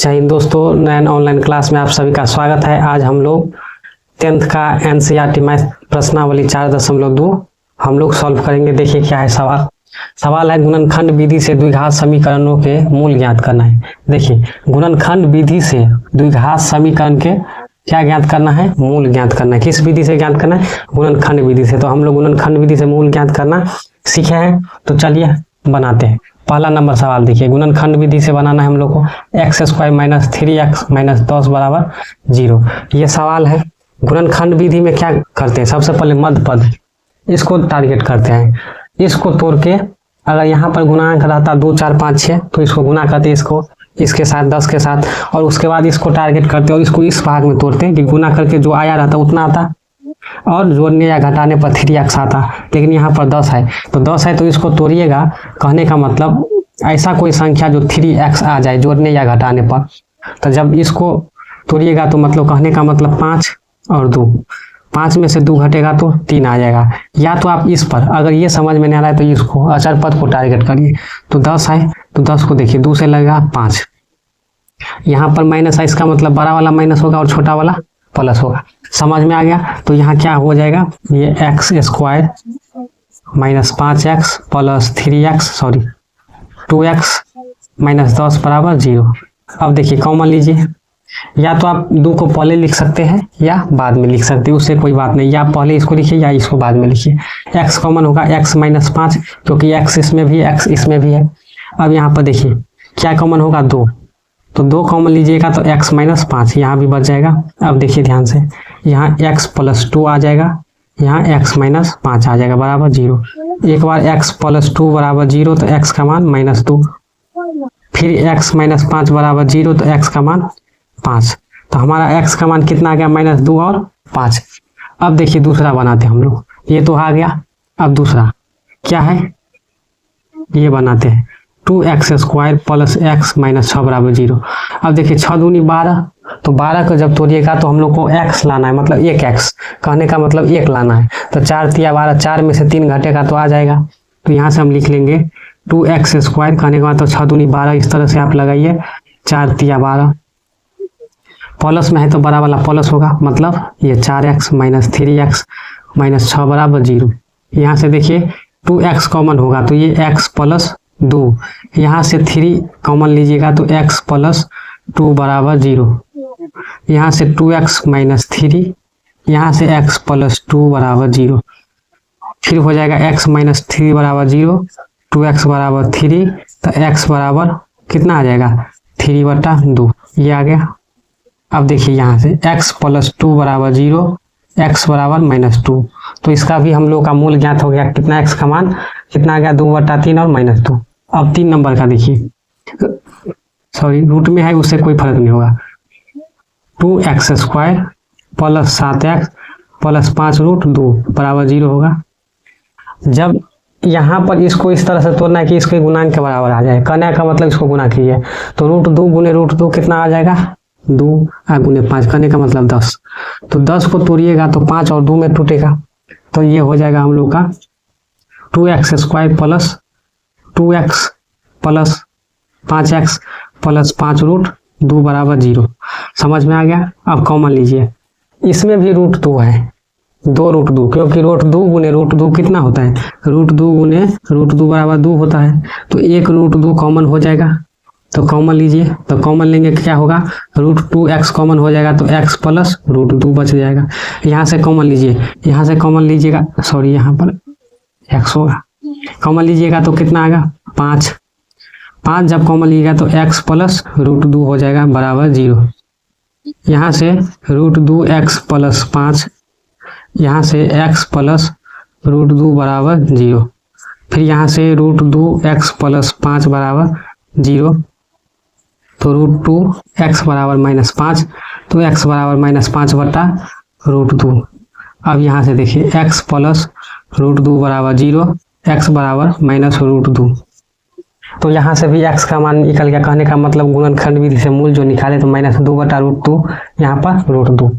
जय हिंद दोस्तों, नए ऑनलाइन क्लास में आप सभी का स्वागत है। आज हम लोग 10th का एनसीईआरटी मैथ प्रश्नावली 4.2 हम लोग सॉल्व करेंगे। देखिए क्या है सवाल है गुणनखंड विधि से द्विघात समीकरणों के मूल ज्ञात करना है। देखिए गुणनखंड विधि से द्विघात समीकरण के क्या ज्ञात करना है, मूल ज्ञात करना है। किस विधि से ज्ञात करना है? गुणनखंड विधि से। तो हम लोग गुणनखंड विधि से मूल ज्ञात करना सीखे हैं, तो चलिए बनाते हैं। पहला नंबर सवाल देखिए, गुणनखंड विधि से बनाना है हम लोग को x² - 3x - 10 बराबर 0। ये सवाल है। गुणनखंड विधि में क्या करते हैं, सबसे पहले मध्य पद इसको टारगेट करते हैं। इसको तोड़ के अगर यहाँ पर गुणांक रहता 2 4 5 6 तो इसको गुना करते हैं, इसको इसके साथ 10 के साथ, और उसके बाद इसको टारगेट करते हैं और इसको इस भाग में तोड़ते हैं कि गुना करके जो आया रहता उतना आता और जोड़ने या घटाने पर 3x आता। लेकिन यहाँ पर 10 है, तो 10 है तो इसको तोड़िएगा। कहने का मतलब ऐसा कोई संख्या जो 3x आ जाए जोड़ने या घटाने पर। तो जब इसको तोड़िएगा तो मतलब कहने का मतलब 5 और 2, 5 में से 2 घटेगा तो 3 आ जाएगा। या तो आप इस पर, अगर ये समझ में नहीं आ रहा है तो इसको अचर पद को टारगेट करिए। तो 10 है तो 10 को देखिए 2 से लगेगा 5, यहाँ पर माइनस है, इसका मतलब बड़ा वाला माइनस होगा और छोटा वाला प्लस होगा। समझ में आ गया? तो यहाँ क्या हो जाएगा, ये x² - 5x + 2x - 10 बराबर 0। अब देखिए कॉमन लीजिए, या तो आप 2 को पहले लिख सकते हैं या बाद में लिख सकते हैं, उससे कोई बात नहीं। या पहले इसको लिखिए या इसको बाद में लिखिए। x कॉमन होगा, x - 5, क्योंकि x इसमें भी है, x इसमें भी है। अब यहाँ पर देखिए क्या कॉमन होगा, 2, तो 2 कॉमन लीजिएगा तो x - 5 यहाँ भी बच जाएगा। अब देखिए ध्यान से, यहाँ x + 2 आ जाएगा, यहाँ x - 5 आ जाएगा बराबर 0। एक बार x + 2 बराबर 0 तो x का मान -2, फिर x - 5 बराबर 0 तो x का मान 5। तो हमारा x का मान कितना आ गया, -2 और 5। अब देखिए दूसरा बनाते हैं हम लोग, ये तो आ गया। अब दूसरा क्या है, ये बनाते हैं 2x² + x - 6 बराबर 0। अब देखिए 6 दूनी 12, तो 12 को जब तोड़िएगा तो हम लोग को x लाना है, मतलब 1x, कहने का मतलब 1 लाना है। तो 4 तिया 12, 4 में से 3 घटेगा तो आ जाएगा। तो यहाँ से हम लिख लेंगे 2x², कहने का मतलब 6 दूनी 12, इस तरह से आप लगाइए, 4 तिया 12, प्लस में है तो बड़ा वाला प्लस होगा, मतलब ये 4x - 3x - 6 बराबर 0। यहाँ से देखिए 2x कॉमन होगा तो ये x + 2, यहाँ से 3 कॉमन लीजिएगा तो x + 2 बराबर 0। यहाँ से 2x - 3, यहाँ से x + 2 बराबर 0। फिर हो जाएगा x - 3 बराबर 0, 2x बराबर 3, तो x बराबर कितना आ जाएगा, 3/2, ये आ गया। अब देखिए यहाँ से x + 2 बराबर 0, x बराबर -2, तो इसका भी हम लोग का मूल ज्ञात हो गया। कितना x का मान कितना आ गया, 2/3 और -2। अब 3 नंबर का देखिए, सॉरी रूट में है उससे कोई फर्क नहीं होगा। 2x² + 7x + 5√2 बराबर 0 होगा। जब यहाँ पर इसको इस तरह से तोड़ना है कि इसके गुणांक के बराबर आ जाए, कहने का मतलब इसको गुना कीजिए, तो √2 × √2 कितना आ जाएगा, 2 × 5, करने का मतलब 10। तो 10 को तोड़िएगा तो 5 और 2 में टूटेगा, तो ये हो जाएगा हम लोग का 2x² + 2x + 5x + 5√2 बराबर 0। समझ में आ गया? अब कॉमन लीजिए, इसमें भी √2 है, 2√2, क्योंकि √2 × √2 कितना होता है, √2 × √2 बराबर 2 होता है। तो 1 √2 कॉमन हो जाएगा, तो कॉमन लीजिए, तो कॉमन लेंगे क्या होगा, √2x कॉमन हो जाएगा तो x + √2 बच जाएगा। यहाँ से कॉमन लीजिए, यहाँ से कॉमन लीजिएगा, सॉरी यहाँ पर x होगा, कॉमन लीजिएगा तो कितना आएगा, 5 जब कॉमन लीजिएगा तो x + √2 हो जाएगा बराबर 0। यहाँ से √2x + 5, यहाँ से x + √2 बराबर 0, फिर यहाँ से √2x + 5 बराबर 0, तो √2x बराबर -5, तो x बराबर -5/√2। अब यहाँ से देखिए x + √2 बराबर 0, x बराबर -√2। तो यहाँ से भी x का मान निकल गया, कहने का मतलब गुणनखंड विधि से मूल जो निकाले तो -2/√2, यहाँ पर √2।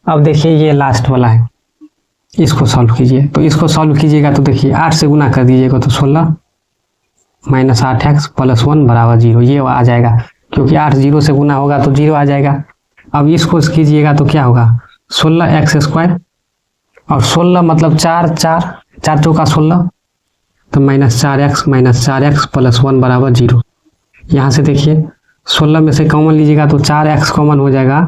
अब देखिए ये लास्ट वाला है, इसको सॉल्व कीजिए। तो इसको सॉल्व कीजिएगा तो देखिए 8 से गुना कर दीजिएगा तो 16 -8x + 1 बराबर 0, ये आ जाएगा। क्योंकि 8 0 से गुना होगा तो 0 आ जाएगा। अब इसको कीजिएगा तो क्या होगा 16x² और 16 मतलब 4 4 4 चौका 16 तो -4x + 1 बराबर 0। यहाँ से देखिए 16 में से कॉमन लीजिएगा तो 4x कॉमन हो जाएगा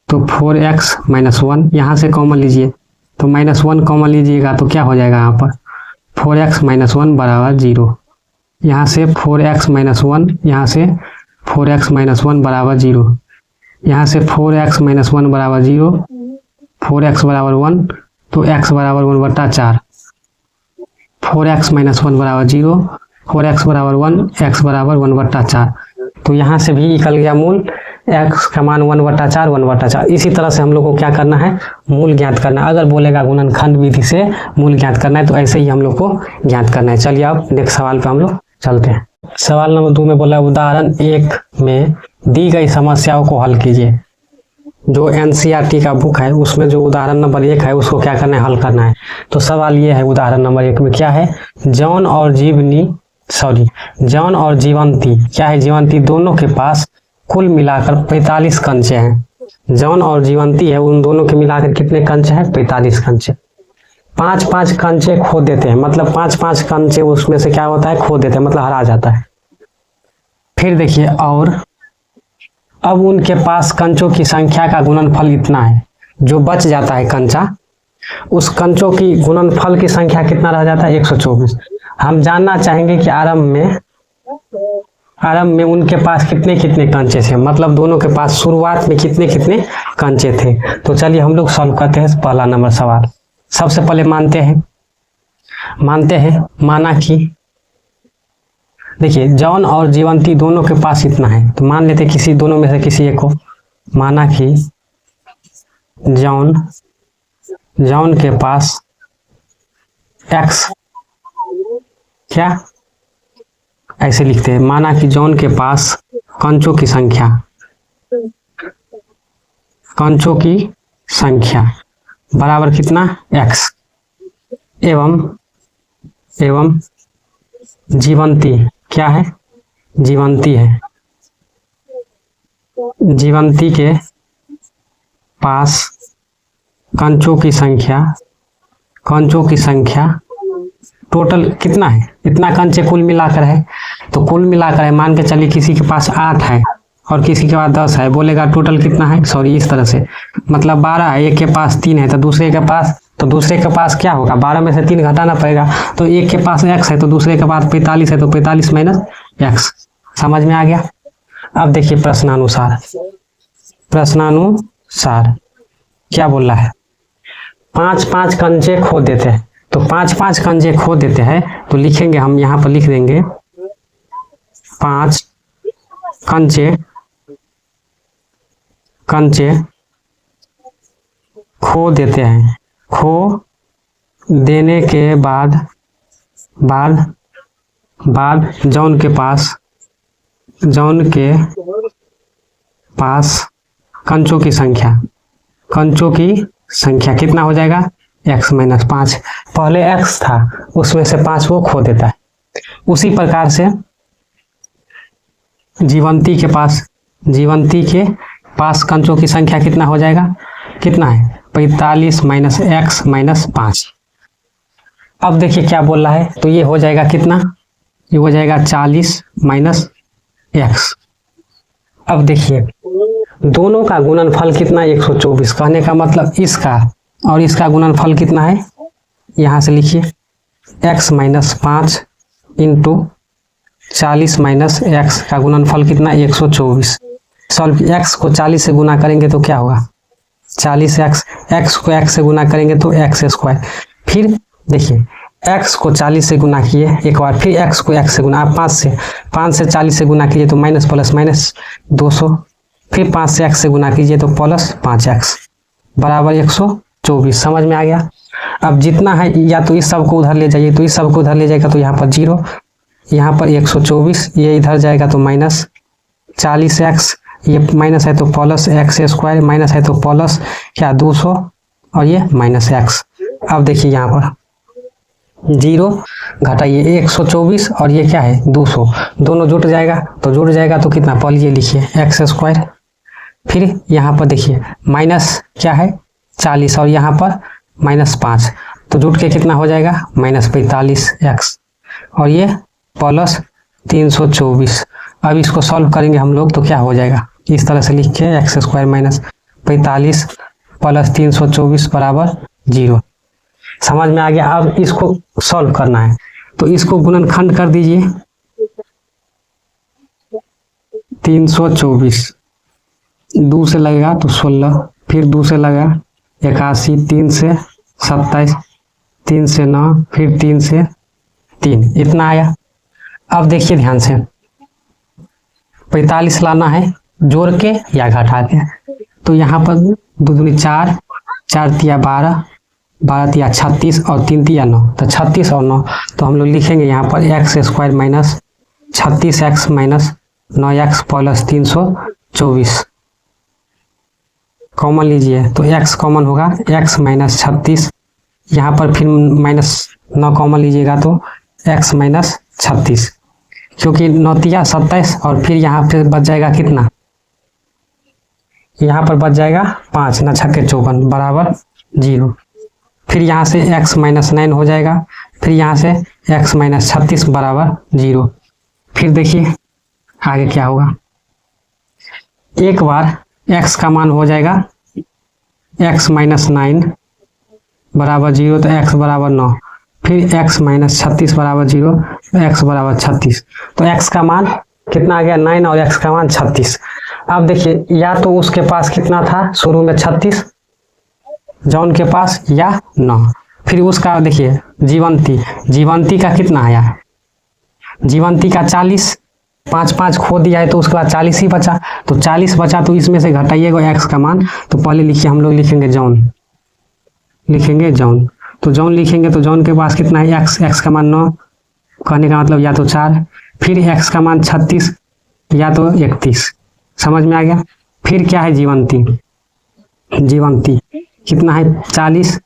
तो 4x - 1। यहाँ से कॉमन लीजिए तो -1 कॉमन लीजिएगा तो क्या हो जाएगा यहाँ पर 4x - 1 बराबर 0। यहाँ से 4x - 1, यहाँ से 4x - 1 बराबर 0, यहाँ से 4x - 1 बराबर 0, 4x बराबर 1 तो x बराबर 1/4, 4x - 1 बराबर 0, 4x बराबर 1, x बराबर 1/4। तो यहाँ से भी निकल गया मूल x का मान 1/4 1/4। इसी तरह से हम लोग को क्या करना है मूल ज्ञात करना है। अगर बोलेगा गुणनखंड विधि से मूल ज्ञात करना है तो ऐसे ही हम लोग को ज्ञात करना है। चलिए अब नेक्स्ट सवाल पे हम लोग चलते हैं। सवाल नंबर 2 में बोला उदाहरण 1 में दी गई समस्याओं को हल कीजिए। जो NCERT का बुक है उसमें जो उदाहरण नंबर 1 है उसको क्या करना है हल करना है। तो सवाल ये है उदाहरण नंबर 1 में क्या है जॉन और जीवंती क्या है जीवंती दोनों के पास कुल मिलाकर 45 कंचे हैं। जॉन और जीवंती है उन दोनों के मिलाकर कितने कंचे हैं 45 कंचे। 5-5 कंचे खो देते हैं मतलब 5-5 कंचे उसमें से क्या होता है खो देते हैं मतलब हरा जाता है। फिर देखिए और अब उनके पास कंचों की संख्या का गुणनफल इतना है जो बच जाता है कंचा उस कंचों की गुणनफल की संख्या कितना रह जाता है 124। हम जानना चाहेंगे कि आरंभ में उनके पास कितने कितने कंचे थे मतलब दोनों के पास शुरुआत में कितने कितने कंचे थे। तो चलिए हम लोग सॉल्व करते हैं पहला नंबर सवाल। सबसे पहले मानते हैं माना कि देखिए जॉन और जीवंती दोनों के पास इतना है तो मान लेते किसी दोनों में से किसी एक को। माना कि जॉन के पास x क्या ऐसे लिखते हैं माना कि जॉन के पास कंचों की संख्या बराबर कितना x एवं जीवंती क्या है जीवंती के पास कंचों की संख्या टोटल कितना है इतना कंचे कुल मिलाकर है तो कुल मिलाकर है मान के चलिए किसी के पास 8 है और किसी के पास 10 है बोलेगा टोटल कितना है इस तरह से मतलब 12 है एक के पास 3 है तो दूसरे के पास क्या होगा 12 में से 3 घटाना पड़ेगा तो एक के पास x है तो दूसरे के पास 45 है तो 45 - x। समझ में आ गया। अब देखिए प्रश्नानुसार क्या बोल रहा है 5-5 कंचे खो देते हैं तो 5-5 कंचे खो देते हैं तो लिखेंगे हम यहाँ पर लिख देंगे 5 कंचे खो देते हैं। खो देने के बाद जॉन के पास कंचों की संख्या कितना हो जाएगा x - 5। पहले x था उसमें से 5 वो खो देता है। उसी प्रकार से जीवंती के पास कंचों की संख्या कितना हो जाएगा कितना है 45 - x - 5। अब देखिए क्या बोल रहा है तो ये हो जाएगा कितना ये हो जाएगा 40 - x। अब देखिए दोनों का गुणनफल कितना 124 कहने का मतलब इसका और इसका गुणनफल कितना है यहाँ से लिखिए x - 5 × 40 - x का गुणनफल कितना 124। सॉल्व x को 40 से गुना करेंगे तो क्या होगा 40x x को x से गुना करेंगे तो x²। फिर देखिए x को 40 से गुना किए एक बार फिर x को x से गुना आप 5 से 40 से गुना कीजिए तो माइनस प्लस माइनस 200 फिर 5 से x से गुना कीजिए तो प्लस 5x बराबर 124। समझ में आ गया। अब जितना है या तो इस सब को उधर ले जाइए तो इस सब को उधर ले जाएगा तो यहाँ पर 0 यहाँ पर 124 ये इधर जाएगा तो माइनस 40x ये माइनस है तो प्लस x² माइनस है तो प्लस क्या 200 और ये माइनस x। अब देखिए यहाँ पर जीरो घटाइए 124 और ये क्या है 200, दोनों जुट जाएगा तो कितना, पहले ये लिखिए एक्स स्क्वायर, फिर यहाँ पर देखिए माइनस क्या है 40 और यहाँ पर -5, तो जुट के कितना हो जाएगा -45 एक्स और ये प्लस 324। अब इसको सॉल्व करेंगे हम लोग तो क्या हो जाएगा, इस तरह से लिख के एक्स स्क्वायर -45 प्लस 324 बराबर 0। समझ में आ गया। अब इसको सॉल्व करना है तो इसको गुणनखंड कर दीजिए, 324 2 से लगेगा तो 16, फिर 2 से लगा 81, 3 से 27, 3 से 9, फिर 3 से 3, इतना आया। अब देखिए ध्यान से 45 लाना है जोड़ के या घटा के, तो यहाँ पर 2 दूनी 4, 4 तिया 12, 12 तिया 36 और 3 तिया 9, तो 36 और 9, तो हम लोग लिखेंगे यहाँ पर x square minus 36x minus 9x plus 324 common लीजिए तो x कॉमन होगा, x माइनस 36, यहाँ पर फिर -9 कॉमन लीजिएगा तो x माइनस 36, क्योंकि 9 तिया 27 और फिर यहाँ पे बच जाएगा कितना, यहाँ पर बच जाएगा 5, 9 छक्के 54 बराबर 0। फिर यहाँ से x माइनस 9 हो जाएगा, फिर यहाँ से x माइनस 36 बराबर 0। फिर देखिए आगे क्या होगा, एक बार x का मान हो जाएगा x माइनस 9 बराबर 0, तो x बराबर 9, फिर x माइनस 36 बराबर 0, तो x बराबर 36, तो x का मान कितना आ गया 9 और x का मान 36। अब देखिए या तो उसके पास कितना था शुरू में 36 जॉन के पास या 9, फिर उसका देखिए जीवंती का कितना आया, जीवंती का 40, 5 खो दिया है तो उसके बाद 40 ही बचा, तो 40 बचा तो इसमें से घटाइएगा x का मान, तो पहले लिखिए हम लोग लिखेंगे जॉन, तो जॉन लिखेंगे तो जॉन के पास कितना है x का मान 9, कहने का मतलब या तो 4, फिर x का मान 36 या तो 31, समझ में आ गया। फिर क्या है जीवंती कितना है 40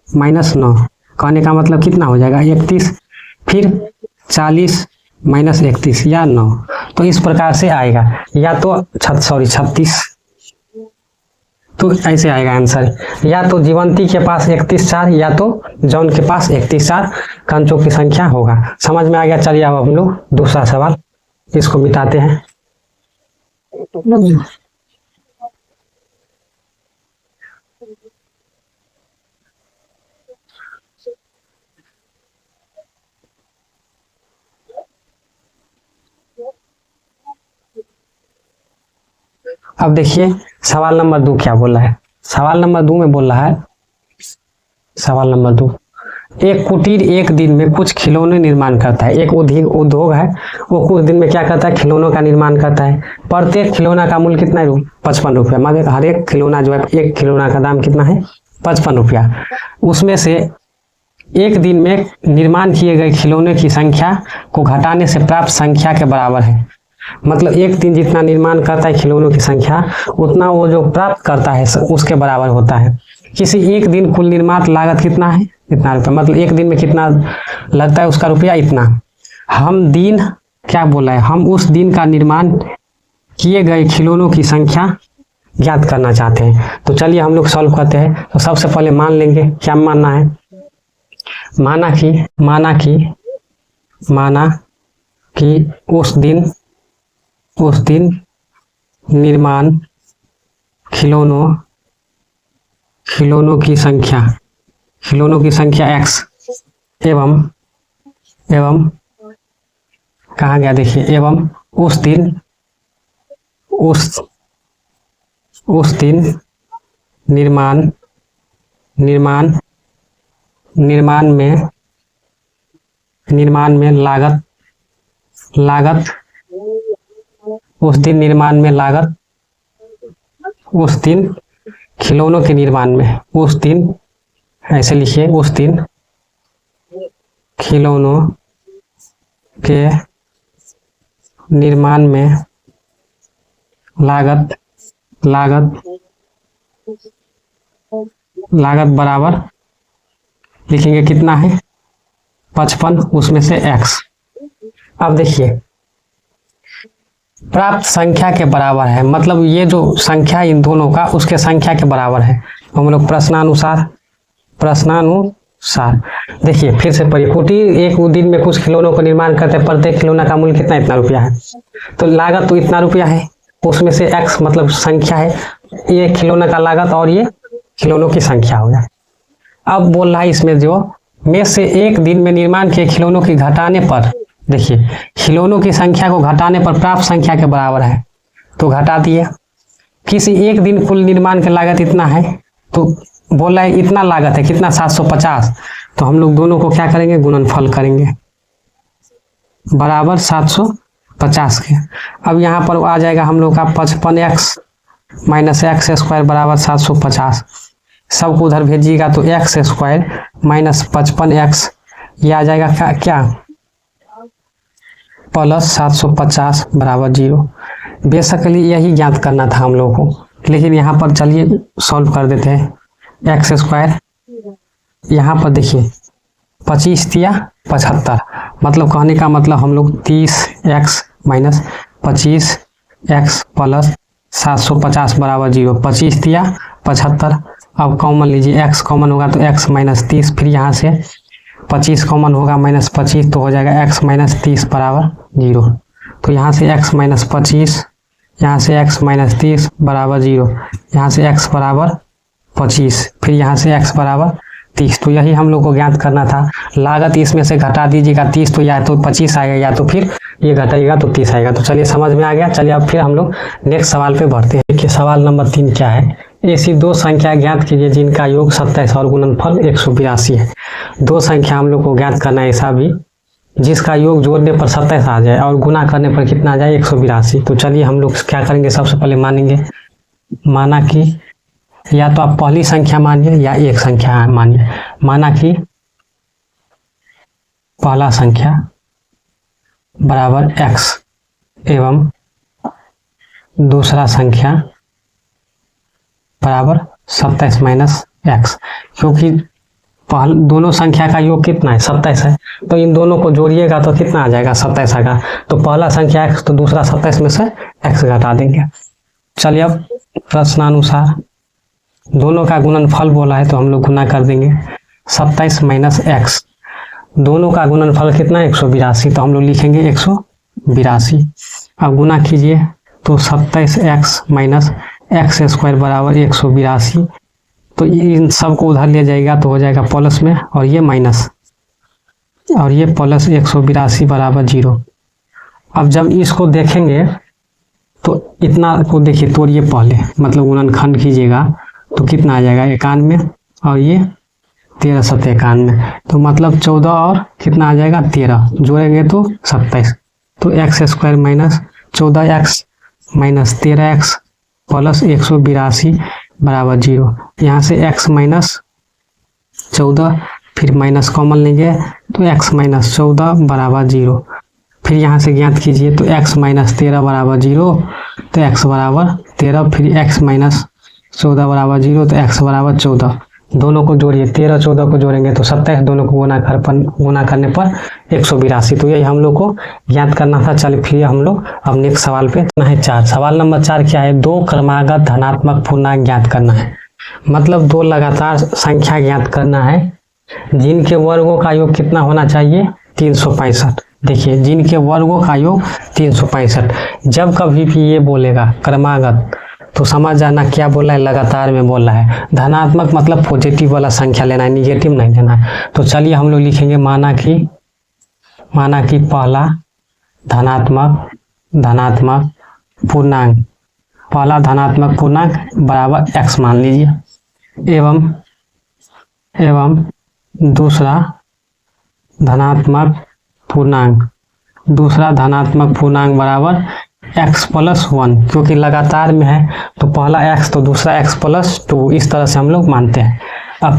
माइनस 9, कहने का मतलब कितना हो जाएगा 31, फिर 40 माइनस 31 या 9, तो इस प्रकार से आएगा, या तो 36, तो ऐसे आएगा आंसर, या तो जीवंती के पास 31 4 या तो जॉन के पास 31 4 कंचों की संख्या होगा। समझ में आ गया। चलिए अब हम लोग दूसरा सवाल इसको मिटाते हैं। अब देखिए सवाल नंबर 2 क्या बोला है। सवाल नंबर 2 में बोल रहा है, सवाल नंबर 2, एक कुटीर एक दिन में कुछ खिलौने निर्माण करता है। एक उद्योग है, वो कुछ दिन में क्या करता है, खिलौनों का निर्माण करता है। प्रत्येक खिलौना का मूल्य कितना है, 55 रुपया। मगर हर एक खिलौना जो है, एक खिलौना का दाम कितना है, 55 रुपया। उसमें से एक दिन में निर्माण किए गए खिलौने की संख्या को घटाने से प्राप्त संख्या के बराबर है। मतलब एक दिन जितना निर्माण करता है खिलौनों की संख्या, उतना वो जो प्राप्त करता है उसके बराबर होता है। किसी एक दिन कुल निर्माण लागत कितना है, इतना रुपया। मतलब एक दिन में कितना लगता है, उसका रुपया इतना। हम दिन क्या बोला है, हम उस दिन का निर्माण किए गए खिलौनों की संख्या ज्ञात करना चाहते हैं। तो चलिए हम लोग सॉल्व करते हैं। तो सबसे पहले मान लेंगे, क्या मानना है, माना कि उस दिन निर्माण खिलौनों की संख्या x एवं कहाँ गया देखिए, एवं उस दिन निर्माण में लागत उस दिन खिलौनों के निर्माण में, उस दिन ऐसे लिखिए, उस दिन खिलौनों के निर्माण में लागत बराबर लिखेंगे कितना है, 55 उसमें से x। अब देखिए प्राप्त संख्या के बराबर है, मतलब ये जो संख्या इन दोनों का उसके संख्या के बराबर है। तो हम लोग प्रश्नानुसार देखिए फिर से पढ़िए। कुटी एक दिन में कुछ खिलौनों का निर्माण करते हैं, प्रत्येक खिलौना का मूल्य कितना, इतना रुपया है। तो लागत तो इतना रुपया है, उसमें से x मतलब संख्या है, ये खिलौना का लागत और ये खिलौनों की संख्या हो जाए। अब बोल रहा है इसमें जो में से एक दिन में निर्माण के खिलौनों की घटाने पर, देखिए खिलौनों की संख्या को घटाने पर प्राप्त संख्या के बराबर है, तो घटा दिए। किसी एक दिन कुल निर्माण की लागत इतना है, तो बोला है इतना लागत है, कितना 750। तो हम लोग दोनों को क्या करेंगे, गुणनफल करेंगे बराबर 750 के। अब यहाँ पर आ जाएगा हम लोग का 55x माइनस एक्स स्क्वायर बराबर 750। सबको उधर भेजिएगा तो एक्स स्क्वायर माइनस 55x ये आ जाएगा क्या प्लस 750 बराबर 0। बेसिकली यही ज्ञात करना था हम लोग को, लेकिन यहाँ पर चलिए सॉल्व कर देते हैं। एक्स स्क्वायर यहाँ पर देखिए 25 या 75, मतलब कहने का मतलब हम लोग 30x माइनस 25x प्लस 750 बराबर 0। 25 या 75। अब कॉमन लीजिए, x कॉमन होगा तो x माइनस 30, फिर यहाँ से 25 कॉमन होगा माइनस 25, तो हो जाएगा x माइनस 30 बराबर 0। तो यहाँ से x माइनस 25, यहाँ से x माइनस 30 बराबर 0, यहाँ से x बराबर 25, फिर यहाँ से x बराबर 30। तो यही हम लोग को ज्ञात करना था। लागत इसमें से घटा दीजिएगा 30, तो या तो 25 आएगा या तो फिर ये घटाइएगा तो 30 आएगा। तो चलिए समझ में आ गया। चलिए अब फिर हम लोग नेक्स्ट सवाल पे बढ़ते हैं। देखिए सवाल नंबर 3 क्या है, ऐसी दो संख्या ज्ञात कीजिए जिनका योग 27 और गुणनफल 182 है। दो संख्या हम लोग को ज्ञात करना है ऐसा भी जिसका योग जोड़ने पर 27 आ जाए और गुना करने पर कितना आ जाए 182। तो चलिए हम लोग क्या करेंगे, सबसे पहले मानेंगे, माना कि या तो आप पहली संख्या मानिए या एक संख्या मानिए। माना कि पहला संख्या बराबर x एवं दूसरा संख्या बराबर 27 माइनस x, क्योंकि दोनों संख्या का योग कितना है 27 है, तो इन दोनों को जोड़िएगा तो कितना आ जाएगा 27 आएगा। तो पहला संख्या x तो दूसरा 27 में से x घटा देंगे। चलिए अब प्रश्नानुसार दोनों का गुणनफल बोला है तो हम लोग गुना कर देंगे 27 माइनस x। दोनों का गुणनफल कितना है 182, तो हम लोग लिखेंगे 182। अब गुना कीजिए तो 27x माइनस एक्स स्क्वायर बराबर 182। तो इन सब को उधर ले जाएगा तो हो जाएगा प्लस में, और ये माइनस और ये प्लस 182 बराबर 0। अब जब इसको देखेंगे तो इतना को देखिए तोड़िए पहले, मतलब गुणनखंड कीजिएगा तो कितना आ जाएगा 91, और ये 13 7 91, तो मतलब 14 और कितना आ जाएगा 13, जोड़ेंगे तो 27। तो x square minus 14x minus 13x plus 182 बराबर 0। यहाँ से x माइनस 14, फिर माइनस कॉमन लेंगे तो x माइनस 14 बराबर 0। फिर यहाँ से ज्ञात कीजिए तो x माइनस 13 बराबर 0, तो x बराबर 13, फिर x माइनस 14 बराबर 0, तो x बराबर 14। दोनों को जोड़िए, 13 14 को जोड़ेंगे तो 27, दोनों को गुना करने पर 182। तो यही हम लोग को ज्ञात करना था। चलिए फिर हम लोग अब नेक्स्ट सवाल पे है 4। सवाल नंबर 4 क्या है, दो क्रमागत धनात्मक पूर्णांक ज्ञात करना है। मतलब दो लगातार संख्या ज्ञात करना है जिनके वर्गों का योग कितना होना चाहिए 365। देखिए जिनके वर्गों का योग 365। जब कभी भी ये बोलेगा क्रमागत तो समझ जाना क्या बोला है, लगातार में बोला है। धनात्मक मतलब पॉजिटिव वाला संख्या लेना है, निगेटिव नहीं लेना है। तो चलिए हम लोग लिखेंगे माना कि पहला धनात्मक पूर्णांक, पहला धनात्मक पूर्णांक बराबर x मान लीजिए, एवं दूसरा धनात्मक पूर्णांक बराबर x प्लस 1, क्योंकि लगातार में है तो पहला x तो दूसरा x प्लस 2, इस तरह से हम लोग मानते हैं। अब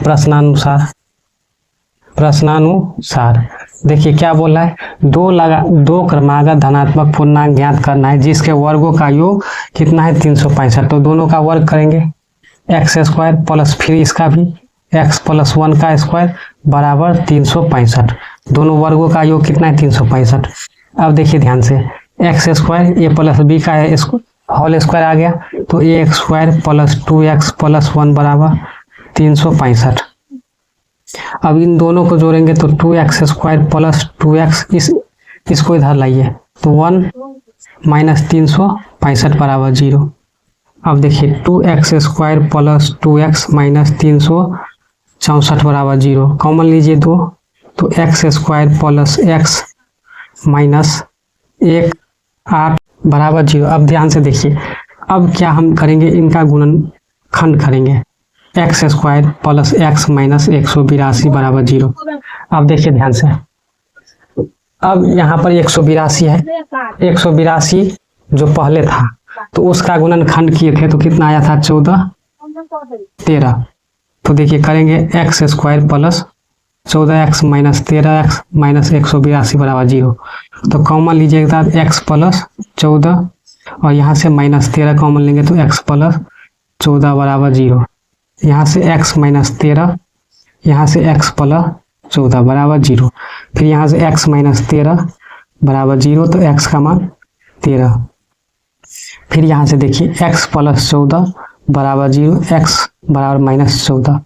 प्रश्नानुसार देखिए क्या बोला है, दो क्रमागत धनात्मक पूर्णांक ज्ञात करना है जिसके वर्गों का योग कितना है 365। तो दोनों का वर्ग करेंगे एक्स स्क्वायर प्लस फिर इसका भी x प्लस 1 का स्क्वायर बराबर 365। दोनों वर्गों का योग कितना है 365। अब देखिए ध्यान से x square a plus b का है इसको होल स्क्वायर आ गया, तो a x square plus 2x plus 1 बराबर 365। अब इन दोनों को जोड़ेंगे तो 2x स्क्वायर प्लस 2x इसको इधर लाइए तो 1 माइनस 365 बराबर 0। अब देखिए 2x square plus 2x minus 364 बराबर 0, कॉमन लीजिए 2 तो x square plus x minus 1 8 बराबर 0। अब ध्यान से देखिए, अब क्या हम करेंगे, इनका गुणनखंड करेंगे, x square plus x minus 182 बराबर 0। अब देखिए ध्यान से, अब यहाँ पर 182 है, 182 जो पहले था तो उसका गुणनखंड किए थे तो कितना आया था 14 13। तो देखिए करेंगे x square plus 14x minus 13x minus 182 बराबर 0। तो कॉमन लीजिएगा x प्लस 14 और यहाँ से माइनस 13 कॉमन लेंगे तो x प्लस 14 बराबर 0। यहाँ से x माइनस 13, यहाँ से x प्लस 14 बराबर 0। फिर यहाँ से x माइनस 13 बराबर 0, तो x का मान 13। फिर यहाँ से देखिए x प्लस 14 बराबर 0, x बराबर माइनस 14,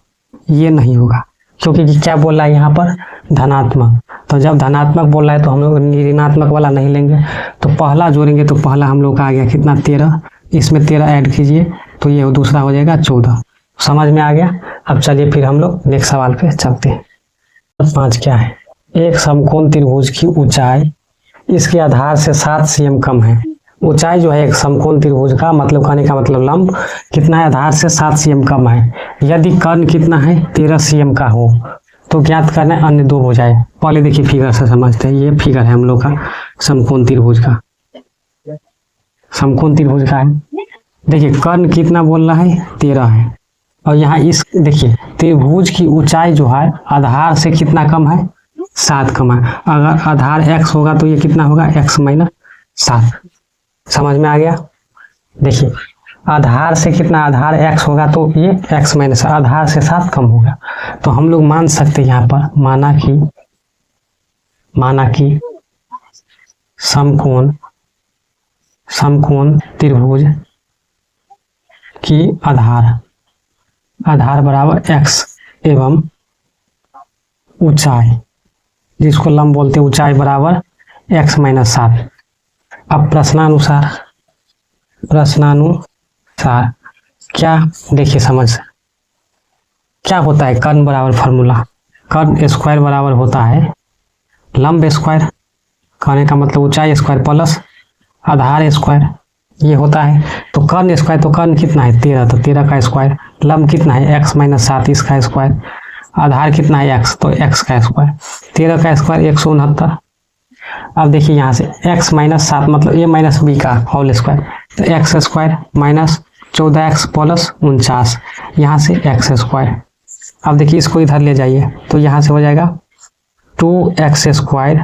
ये नहीं होगा क्योंकि क्या बोल रहा है यहाँ पर धनात्मक। तो जब धनात्मक बोल रहा है तो हम लोग ऋणात्मक वाला नहीं लेंगे, तो पहला जोड़ेंगे तो पहला हम लोग का आ गया कितना 13, इसमें 13 ऐड कीजिए तो ये दूसरा हो जाएगा 14। समझ में आ गया। अब चलिए फिर हम लोग नेक्स्ट सवाल पे चलते हैं। 5 क्या है, एक समकोण त्रिभुज की ऊंचाई इसके आधार से 7 cm कम है। ऊंचाई जो है एक समकोण त्रिभुज का मतलब कहने का मतलब लंब कितना है, आधार से 7 cm कम है। यदि कर्ण कितना है 13 cm का हो तो ज्ञात करना है, अन्य 2 हो जाए। पहले देखिए फिगर से समझते हैं, ये फिगर है हम लोग का समकोण त्रिभुज का, समकोण त्रिभुज का है। देखिए कर्ण कितना बोल रहा है 13 है, और यहाँ इस देखिए त्रिभुज की ऊंचाई जो है आधार से कितना कम है 7 कम है। अगर आधार x होगा तो ये कितना होगा x माइनस 7। समझ में आ गया। देखिए आधार से कितना, आधार x होगा तो ये x माइनस आधार से 7 कम होगा। तो हम लोग मान सकते हैं यहाँ पर माना कि समकोण त्रिभुज की आधार बराबर x एवं ऊंचाई जिसको लंब बोलते हैं ऊंचाई बराबर x माइनस 7। अब प्रश्नानुसार क्या देखिए समझ क्या होता है, कर्ण बराबर फार्मूला, कर्ण स्क्वायर बराबर होता है लंब स्क्वायर, कहने का मतलब ऊंचाई स्क्वायर प्लस आधार स्क्वायर, ये होता है। तो कर्ण स्क्वायर, तो कर्ण कितना है 13, तो 13 का स्क्वायर, लंब कितना है x माइनस 7 इसका स्क्वायर, आधार कितना है x, तो x का स्क्वायर, 13 का स्क्वायर 169। अब देखिए यहाँ से x माइनस 7 मतलब a माइनस बी का होल स्क्वायर, तो x square minus 14x plus 49, यहाँ से x स्क्वायर। अब देखिए इसको इधर ले जाइए तो यहाँ से हो जाएगा 2x square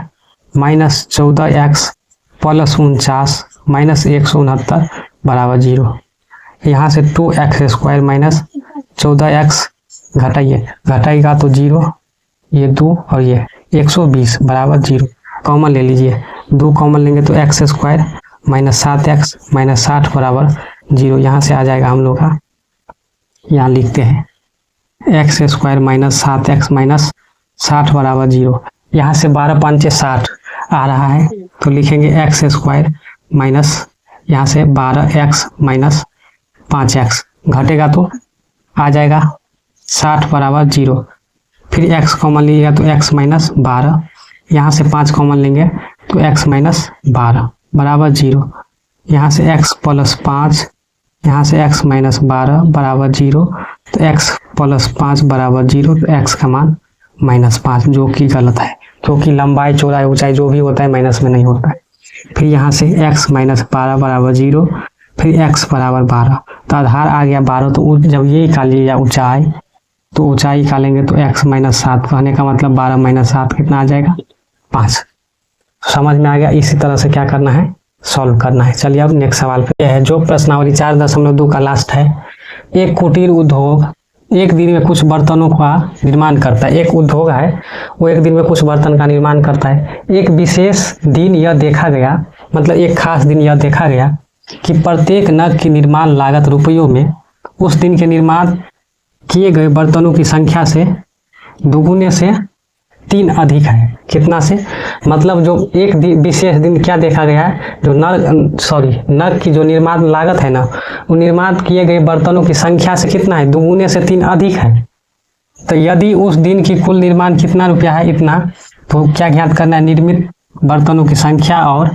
minus 14x plus 49 minus 169 बराबर 0। यहाँ से 2x स्क्वायर माइनस 14x घटाइएगा तो 0, ये 2 और ये 120 बराबर 0। कॉमन ले लीजिए, 2 कॉमन लेंगे तो x square minus 7x minus 60 बराबर 0। यहाँ से आ जाएगा हम लोग का, यहाँ लिखते हैं x square minus 7x minus 60 बराबर 0। यहाँ से 12 पंचे 60 आ रहा है तो लिखेंगे x स्क्वायर माइनस यहाँ से 12x माइनस 5x घटेगा तो आ जाएगा 60 बराबर 0। फिर x कॉमन लीजिएगा तो x माइनस 12, यहाँ से 5 कॉमन लेंगे तो x माइनस 12 बराबर 0। यहाँ से x प्लस 5, यहाँ से x माइनस 12 बराबर 0, तो x प्लस 5 बराबर 0, तो x का मान माइनस 5, जो कि गलत है क्योंकि लंबाई चौड़ाई ऊंचाई जो भी होता है माइनस में नहीं होता है। फिर यहाँ से x माइनस 12 बराबर 0, फिर x बराबर 12, तो आधार आ गया 12। तो जब ये निकालिए ऊंचाई, तो ऊंचाई निकालेंगे तो x माइनस 7, कहने का मतलब 12 माइनस 7 कितना आ जाएगा 5। समझ में आ गया। इसी तरह से क्या करना है, सॉल्व करना है। चलिए अब नेक्स्ट सवाल पे है जो प्रश्नावली 4.2 का लास्ट है। एक कुटीर उद्योग एक दिन में कुछ बर्तनों का निर्माण करता है, एक उद्योग है वो एक दिन में कुछ बर्तन का निर्माण करता है। एक विशेष दिन यह देखा गया, मतलब एक खास दिन यह देखा गया कि प्रत्येक नग की निर्माण लागत रुपयों में उस दिन के निर्माण किए गए बर्तनों की संख्या से दोगुने से 3 अधिक है। कितना से, मतलब जो एक विशेष दिन क्या देखा गया है, जो नग की जो निर्माण लागत है ना, वो निर्माण किए गए बर्तनों की संख्या से कितना है, दोगुने से 3 अधिक है। तो यदि उस दिन की कुल निर्माण कितना रुपया है, इतना, तो क्या ज्ञात करना है, निर्मित बर्तनों की संख्या और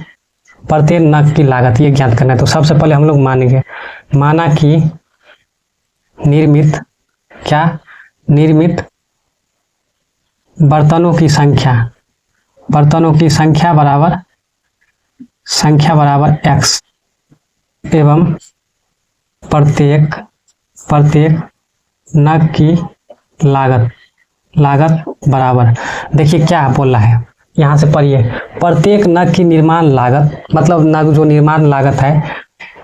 प्रत्येक नग की लागत, ये ज्ञात करना है। तो सबसे पहले हम लोग मानेंगे, माना कि निर्मित बर्तनों की संख्या बराबर x एवं प्रत्येक नग की लागत बराबर, देखिए क्या बोल रहा है, यहाँ से पढ़िए, प्रत्येक नग की निर्माण लागत, मतलब नग जो निर्माण लागत है,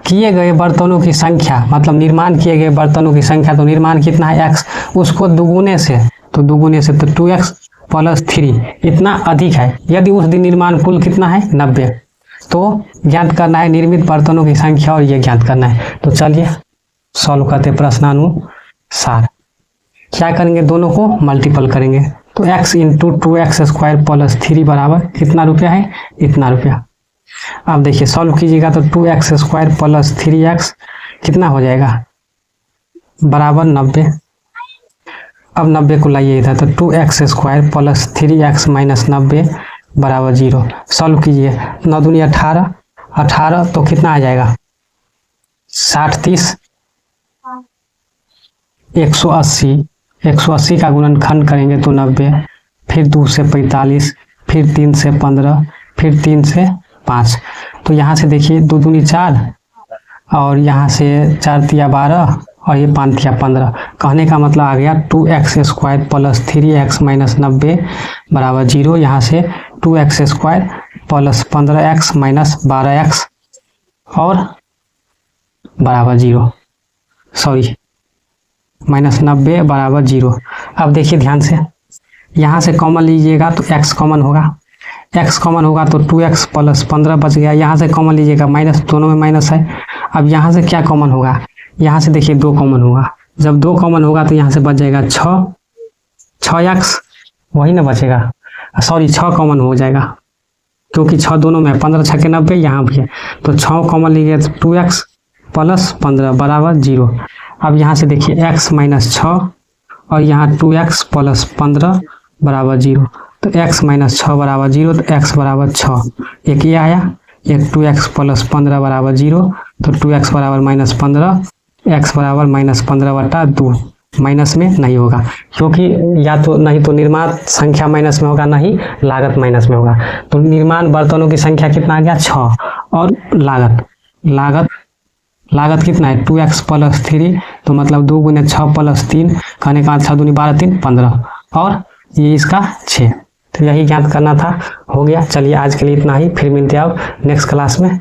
किए गए बर्तनों की संख्या, मतलब निर्माण किए गए बर्तनों की संख्या, तो निर्माण कितना है x, उसको दोगुने से तो 2x + 3 इतना अधिक है। यदि उस दिन निर्माण कुल कितना है 90, तो ज्ञात करना है निर्मित बर्तनों की संख्या और ये ज्ञात करना है। तो चलिए सॉल्व करते प्रश्नानुसार। क्या करेंगे, दोनों को मल्टीपल करेंगे, तो x × 2x² + 3 बराबर कितना रुपया है, इतना रुपया। अब देखिए सॉल्व कीजिएगा तो 2x² + 3x कितना हो जाएगा, बराबर 90। अब 90 को लाइए इधर, तो 2x² + 3x - 90 बराबर 0। सॉल्व कीजिए, 9 दूनी 18 तो कितना आ जाएगा, 60 30 180 का गुणनखंड करेंगे तो 90, फिर 2 से 45, फिर 3 से 15, फिर 3 से 5। तो यहाँ से देखिए 2 दूनी 4 और यहाँ से 4 तिया 12 और ये 5 तिया 15। कहने का मतलब आ गया 2x² + 3x - 90 बराबर 0। यहाँ से 2x² + 15x - 12x और बराबर 0, -90 बराबर 0। अब देखिए ध्यान से, यहाँ से कॉमन लीजिएगा तो x कॉमन होगा, तो 2x + 15 बच गया। यहाँ से कॉमन लीजिएगा, माइनस, दोनों में माइनस है। अब यहाँ से क्या कॉमन होगा, यहाँ से देखिए 2 कॉमन होगा। जब 2 कॉमन होगा तो यहाँ से बच जाएगा 6x, वही ना बचेगा, 6 कॉमन हो जाएगा, क्योंकि 6 दोनों में, 15 6 के 90 यहाँ भी है, तो 6 कॉमन लीजिए तो 2x + 15 बराबर 0। अब यहाँ से देखिए x - 6 और यहाँ 2x + 15 बराबर 0, तो x - 6 बराबर 0, तो x बराबर 6। एक ये आया, एक 2x + 15 बराबर 0, तो 2x बराबर -15, x बराबर -15/2। माइनस में नहीं होगा, क्योंकि या तो नहीं तो निर्माण संख्या माइनस में होगा, नहीं लागत माइनस में होगा। तो निर्माण बर्तनों की संख्या कितना आ गया, 6, और लागत कितना है, 2x + 3, तो मतलब 2 × 6 + 3, कहने का 6 दूनी 12 3 15, और ये इसका 6। तो यही ज्ञात करना था, हो गया। चलिए आज के लिए इतना ही, फिर मिलते हैं अब नेक्स्ट क्लास में।